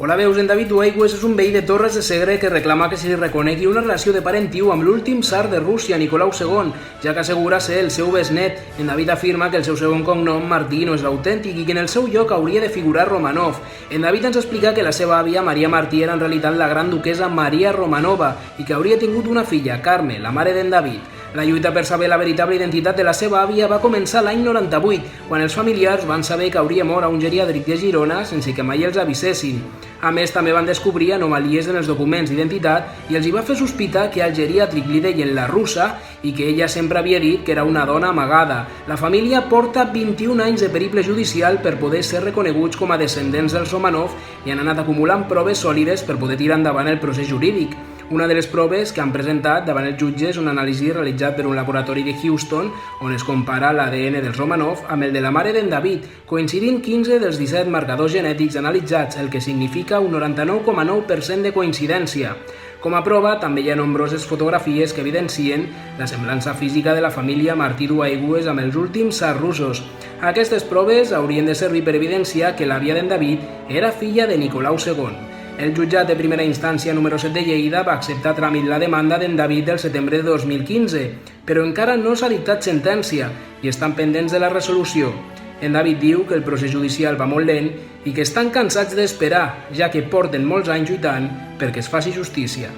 Hola, veus, en David Duaigües és un veí de Torres de Segre que reclama que se li reconegui una relació de parentiu amb l'últim tsar de Rússia, Nicolau II, ja que assegura ser el seu besnet. En David afirma que el seu segon cognom, Martí, no és l'autèntic i que en el seu lloc hauria de figurar Romanov. En David ens explica que la seva àvia, Maria Martí, era en realitat la gran duquesa Maria Romanova i que hauria tingut una filla, Carme, la mare d'en David. La lluita per saber la veritable identitat de la seva àvia va començar l'any 98, quan els familiars van saber que hauria mort a un geriàtric de Girona sense que mai els avisessin. A més, també van descobrir anomalies en els documents d'identitat i els hi va fer sospitar que al geriàtric li deien la russa i que ella sempre havia dit que era una dona amagada. La família porta 21 anys de periple judicial per poder ser reconeguts com a descendents dels Romanov i han anat acumulant proves sòlides per poder tirar endavant el procés jurídic. Una de les proves que han presentat davant els jutges és un anàlisi realitzat per un laboratori de Houston on es compara l'ADN dels Romanov amb el de la mare d'en David, coincidint 15 dels 17 marcadors genètics analitzats, el que significa un 99,9% de coincidència. Com a prova, també hi ha nombroses fotografies que evidencien la semblança física de la família Martí Duaigües amb els últims tsars russos. Aquestes proves haurien de servir per evidenciar que l'àvia d'en David era filla de Nicolau II. El jutjat de primera instància número 7 de Lleida va acceptar a tràmit la demanda d'en David del setembre de 2015, però encara no s'ha dictat sentència i estan pendents de la resolució. En David diu que el procés judicial va molt lent i que estan cansats d'esperar, ja que porten molts anys lluitant perquè es faci justícia.